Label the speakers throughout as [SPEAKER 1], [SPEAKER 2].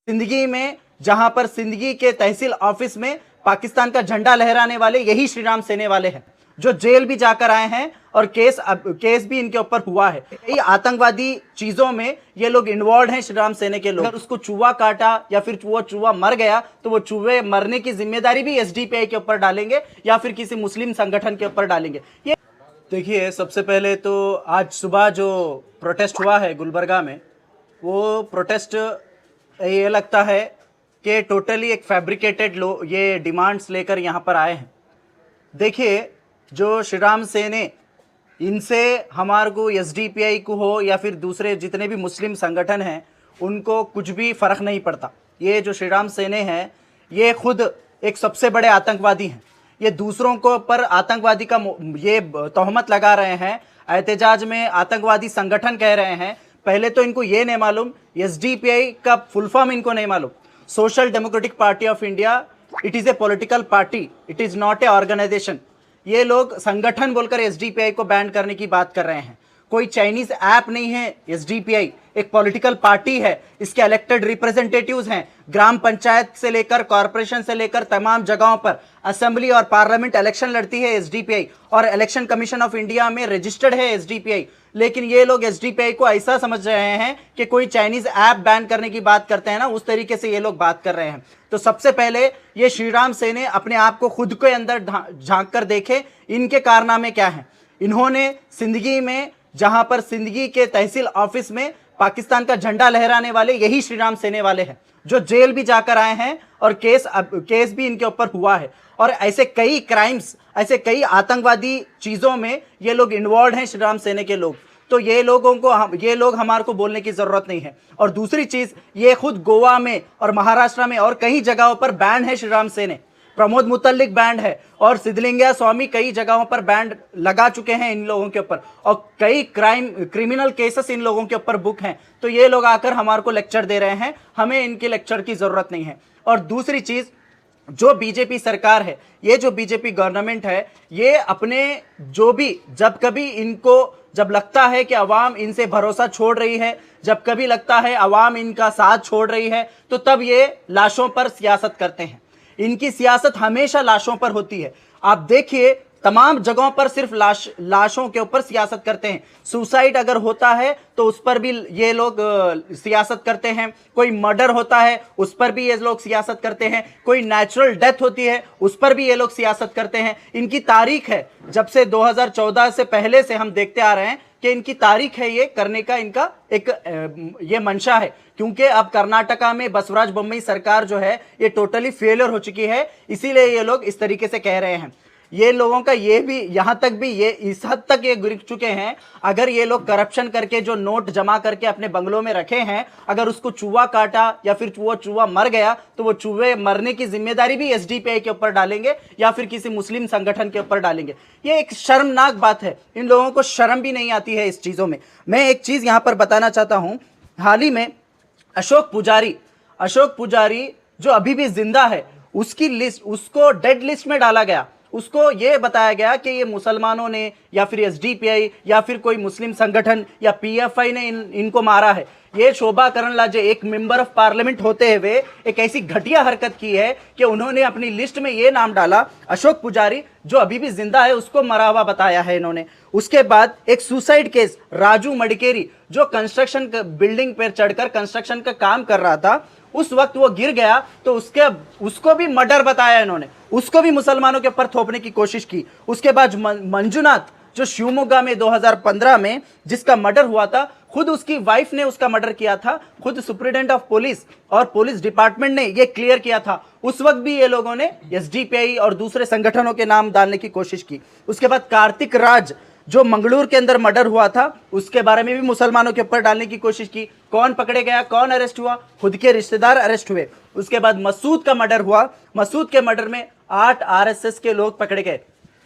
[SPEAKER 1] जिंदगी में जहां पर सिंदगी के तहसील ऑफिस में पाकिस्तान का झंडा लहराने वाले यही श्री राम सेने वाले हैं, जो जेल भी जाकर आए हैं और केस भी इनके ऊपर हुआ है। ये आतंकवादी चीजों में ये लोग इन्वॉल्व हैं, श्री राम सेने के लोग। अगर उसको चूहा काटा या फिर वो चूहा मर गया तो वो चूहे मरने की जिम्मेदारी भी एसडीपीआई के ऊपर डालेंगे या फिर किसी मुस्लिम संगठन के ऊपर डालेंगे। ये देखिए, सबसे पहले तो आज सुबह जो प्रोटेस्ट हुआ है गुलबर्गा में, वो प्रोटेस्ट ये लगता है कि टोटली एक फैब्रिकेटेड ये डिमांड्स लेकर यहाँ पर आए हैं। देखिए, जो श्री राम सेने, इनसे हमारे को एसडीपीआई को हो या फिर दूसरे जितने भी मुस्लिम संगठन हैं, उनको कुछ भी फ़र्क नहीं पड़ता। ये जो श्री राम सेने हैं, ये खुद एक सबसे बड़े आतंकवादी हैं। ये दूसरों को पर आतंकवादी का ये तोहमत लगा रहे हैं, एहतजाज में आतंकवादी संगठन कह रहे हैं। पहले तो इनको ये नहीं मालूम, एसडीपीआई का फुल फॉर्म इनको नहीं मालूम। Social democratic party of India, it is a political party, it is not a organisation. ये लोग संगठन बोलकर एसडीपीआई को बैन करने की बात कर रहे हैं। कोई चाइनीज ऐप नहीं है एसडीपीआई, एक पॉलिटिकल पार्टी है। इसके इलेक्टेड रिप्रेजेंटेटिव्स हैं, ग्राम पंचायत से लेकर कॉरपोरेशन से लेकर तमाम जगहों पर असेंबली और पार्लियामेंट इलेक्शन लड़ती है एसडीपीआई, और इलेक्शन कमीशन ऑफ इंडिया में रजिस्टर्ड है एसडीपीआई। लेकिन ये लोग एसडीपीआई को ऐसा समझ रहे हैं कि कोई चाइनीज ऐप बैन करने की बात करते हैं ना, उस तरीके से ये लोग बात कर रहे हैं। तो सबसे पहले ये श्री राम सेने अपने आप को खुद के अंदर झांक कर देखे, इनके कारनामे क्या हैं। इन्होंने सिंदगी में, जहां पर सिंदगी के तहसील ऑफिस में पाकिस्तान का झंडा लहराने वाले यही श्री राम सेने वाले हैं, जो जेल भी जाकर आए हैं और केस भी इनके ऊपर हुआ है। और ऐसे कई क्राइम्स, ऐसे कई आतंकवादी चीजों में ये लोग इन्वॉल्व हैं, श्री राम सेने के लोग। तो ये लोग हमारे को बोलने की जरूरत नहीं है। और दूसरी चीज, ये खुद गोवा में और महाराष्ट्र में और कई जगहों पर बैन है श्री राम सेने। प्रमोद मुतल्लिक बैंड है और सिद्धलिंगया स्वामी कई जगहों पर बैंड लगा चुके हैं इन लोगों के ऊपर, और कई क्रिमिनल केसेस इन लोगों के ऊपर बुक हैं। तो ये लोग आकर हमारे को लेक्चर दे रहे हैं, हमें इनके लेक्चर की जरूरत नहीं है। और दूसरी चीज, जो बीजेपी सरकार है, ये जो बीजेपी गवर्नमेंट है, ये अपने जो भी जब लगता है कि अवाम इनसे भरोसा छोड़ रही है, जब कभी लगता है अवाम इनका साथ छोड़ रही है, तो तब ये लाशों पर सियासत करते हैं। इनकी सियासत हमेशा लाशों पर होती है। आप देखिए, तमाम जगहों पर सिर्फ लाशों के ऊपर सियासत करते हैं। सुसाइड अगर होता है तो उस पर भी ये लोग सियासत करते हैं। कोई मर्डर होता है उस पर भी ये लोग सियासत करते हैं। कोई नेचुरल डेथ होती है उस पर भी ये लोग सियासत करते हैं। इनकी तारीख है, जब से 2014 से पहले से हम देखते आ रहे हैं कि इनकी तारीख है ये करने का, इनका एक ये मंशा है। क्योंकि अब कर्नाटका में बसवराज बोम्मई सरकार जो है, ये टोटली फेलियर हो चुकी है, इसीलिए ये लोग इस तरीके से कह रहे हैं। ये लोगों का ये भी, यहाँ तक भी ये इस हद तक ये गिर चुके हैं, अगर ये लोग करप्शन करके जो नोट जमा करके अपने बंगलों में रखे हैं, अगर उसको चूहा काटा या फिर वो चूहा मर गया तो वो चूहे मरने की जिम्मेदारी भी एसडीपीआई के ऊपर डालेंगे या फिर किसी मुस्लिम संगठन के ऊपर डालेंगे। ये एक शर्मनाक बात है, इन लोगों को शर्म भी नहीं आती है इस चीज़ों में। मैं एक चीज़ यहाँ पर बताना चाहता हूँ, हाल ही में अशोक पुजारी जो अभी भी जिंदा है, उसकी लिस्ट, उसको डेड लिस्ट में डाला गया। उसको ये बताया गया कि ये मुसलमानों ने या फिर एसडीपीआई या फिर कोई मुस्लिम संगठन या पीएफआई ने इनको मारा है। ये शोभा करंदलाजे एक मेंबर ऑफ पार्लियामेंट होते हुए एक ऐसी घटिया हरकत की है कि उन्होंने अपनी लिस्ट में ये नाम डाला, अशोक पुजारी जो अभी भी जिंदा है उसको मरा हुआ बताया है इन्होंने। उसके बाद एक सुसाइड केस, राजू मडिकेरी जो कंस्ट्रक्शन बिल्डिंग पर चढ़कर कंस्ट्रक्शन का काम कर रहा था, उस वक्त वो गिर गया तो उसको भी मर्डर बताया इन्होंने, उसको भी मुसलमानों के ऊपर थोपने की कोशिश की। उसके बाद मंजुनाथ जो शिवमोगा में 2015 में जिसका मर्डर हुआ था, खुद उसकी वाइफ ने उसका मर्डर किया था, खुद सुप्रीडेंट ऑफ पुलिस और पुलिस डिपार्टमेंट ने ये क्लियर किया था। उस वक्त भी ये लोगों ने एसडीपीआई और दूसरे संगठनों के नाम डालने की कोशिश की। उसके बाद कार्तिक राज जो मंगलूर के अंदर मर्डर हुआ था, उसके बारे में भी मुसलमानों के ऊपर डालने की कोशिश की। कौन पकड़े गया, कौन अरेस्ट हुआ? खुद के रिश्तेदार अरेस्ट हुए। उसके बाद मसूद का मर्डर हुआ, मसूद के मर्डर में 8 आरएसएस के लोग पकड़े गए,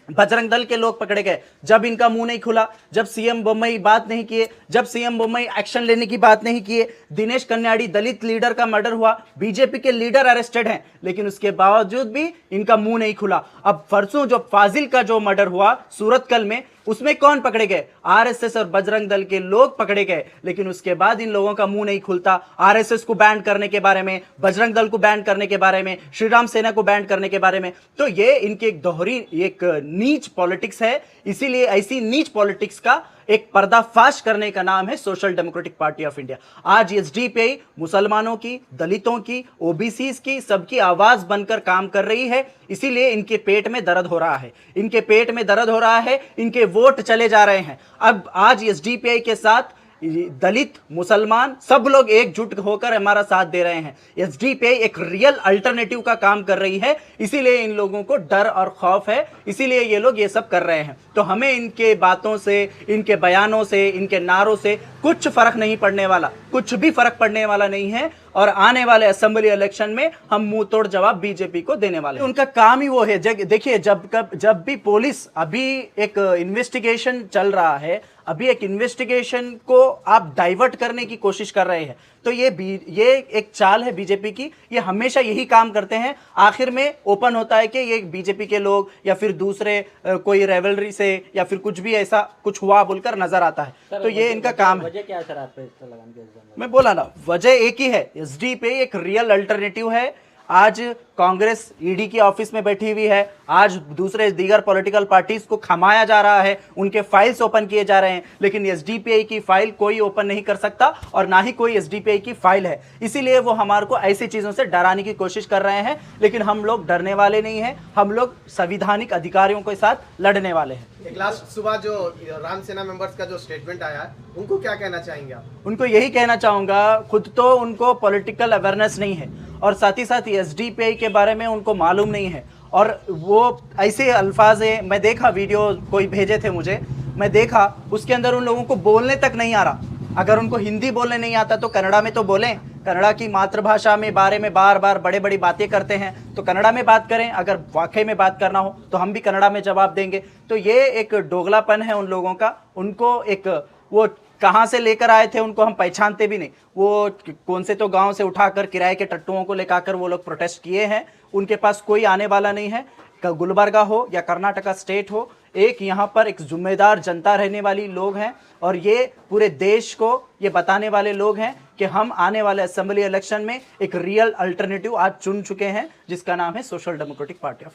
[SPEAKER 1] बजरंग दल के लोग पकड़े गए। जब इनका मुंह नहीं खुला, जब सीएम बोम्मई बात नहीं किए, जब सीएम बोम्मई एक्शन लेने की बात नहीं किए। दिनेश कन्याड़ी दलित लीडर का मर्डर हुआ, बीजेपी के लीडर अरेस्टेड हैं, लेकिन उसके बावजूद भी इनका मुंह नहीं खुला। अब परसों जो फाजिल का जो मर्डर हुआ सूरतकल में, उसमें कौन पकड़े गए? आरएसएस और बजरंग दल के लोग पकड़े गए, लेकिन उसके बाद इन लोगों का मुंह नहीं खुलता आरएसएस को बैन करने के बारे में, बजरंग दल को बैन करने के बारे में, श्री राम सेना को बैन करने के बारे में। तो ये इनकी एक दोहरी, एक नीच पॉलिटिक्स है। इसीलिए ऐसी नीच पॉलिटिक्स का एक पर्दाफाश करने का नाम है social democratic party of India. आज एसडीपीआई मुसलमानों की, दलितों की, ओबीसीज की, सबकी आवाज बनकर काम कर रही है। इसीलिए इनके पेट में दर्द हो रहा है, इनके पेट में दर्द हो रहा है, इनके वोट चले जा रहे हैं। अब आज एसडीपीआई के साथ दलित, मुसलमान सब लोग एकजुट होकर हमारा साथ दे रहे हैं। एसडीपीआई एक रियल अल्टरनेटिव का काम कर रही है, इसीलिए इन लोगों को डर और खौफ है, इसीलिए ये लोग ये सब कर रहे हैं। तो हमें इनके बातों से, इनके बयानों से, इनके नारों से कुछ फर्क नहीं पड़ने वाला, कुछ भी फर्क पड़ने वाला नहीं है। और आने वाले असेंबली इलेक्शन में हम मुंह तोड़ जवाब बीजेपी को देने वाले हैं। उनका काम ही वो है। देखिए, जब भी पुलिस, अभी एक इन्वेस्टिगेशन चल रहा है, अभी एक इन्वेस्टिगेशन को आप डाइवर्ट करने की कोशिश कर रहे हैं, तो ये एक चाल है बीजेपी की। ये हमेशा यही काम करते हैं। आखिर में ओपन होता है कि ये बीजेपी के लोग या फिर दूसरे कोई रेवलरी से या फिर कुछ भी ऐसा कुछ हुआ बोलकर नजर आता है। तो ये इनका काम है।
[SPEAKER 2] वजह क्या है सर आप पे इस तरह लगाने की?
[SPEAKER 1] मैं बोला ना, वजह एक ही है, एसडीपीआई एक रियल अल्टरनेटिव है। आज कांग्रेस ईडी की ऑफिस में बैठी हुई है, आज दूसरे दीगर पॉलिटिकल पार्टीज को खमाया जा रहा है, उनके फाइल्स ओपन किए जा रहे हैं, लेकिन एसडीपीआई की फाइल कोई ओपन नहीं कर सकता और ना ही कोई एसडीपीआई की फाइल है। इसीलिए वो हमारे को ऐसी चीजों से डराने की कोशिश कर रहे हैं, लेकिन हम लोग डरने वाले नहीं हैं। हम लोग संवैधानिक अधिकारियों के साथ लड़ने वाले हैं।
[SPEAKER 3] एक लास्ट सुबह जो राम सेना मेंबर्स का जो स्टेटमेंट आया है, उनको क्या कहना चाहेंगे आप?
[SPEAKER 1] उनको यही कहना चाहूंगा, खुद तो उनको पॉलिटिकल अवेयरनेस नहीं है और साथ ही साथ एसडीपीआई के बारे में उनको मालूम नहीं है। और वो ऐसे अल्फाज है, मैं देखा वीडियो कोई भेजे थे मुझे, मैं देखा उसके अंदर उन लोगों को बोलने तक नहीं आ रहा। अगर उनको हिंदी बोलने नहीं आता तो कन्नड़ा में तो बोलें, कन्नड़ा की मातृभाषा में बारे में बार बार बड़े बड़ी बातें करते हैं तो कन्नड़ा में बात करें। अगर वाकई में बात करना हो तो हम भी कन्नड़ा में जवाब देंगे। तो ये एक दोगलापन है उन लोगों का। उनको एक, वो कहाँ से लेकर आए थे उनको हम पहचानते भी नहीं। वो कौन से तो गांव से उठाकर किराए के टट्टुओं को लेकर वो लोग प्रोटेस्ट किए हैं। उनके पास कोई आने वाला नहीं है। गुलबर्गा हो या कर्नाटका स्टेट हो, एक यहाँ पर एक जिम्मेदार जनता रहने वाली लोग हैं और ये पूरे देश को ये बताने वाले लोग हैं कि हम आने वाले असेंबली इलेक्शन में एक रियल अल्टरनेटिव आज चुन चुके हैं, जिसका नाम है social democratic party of India.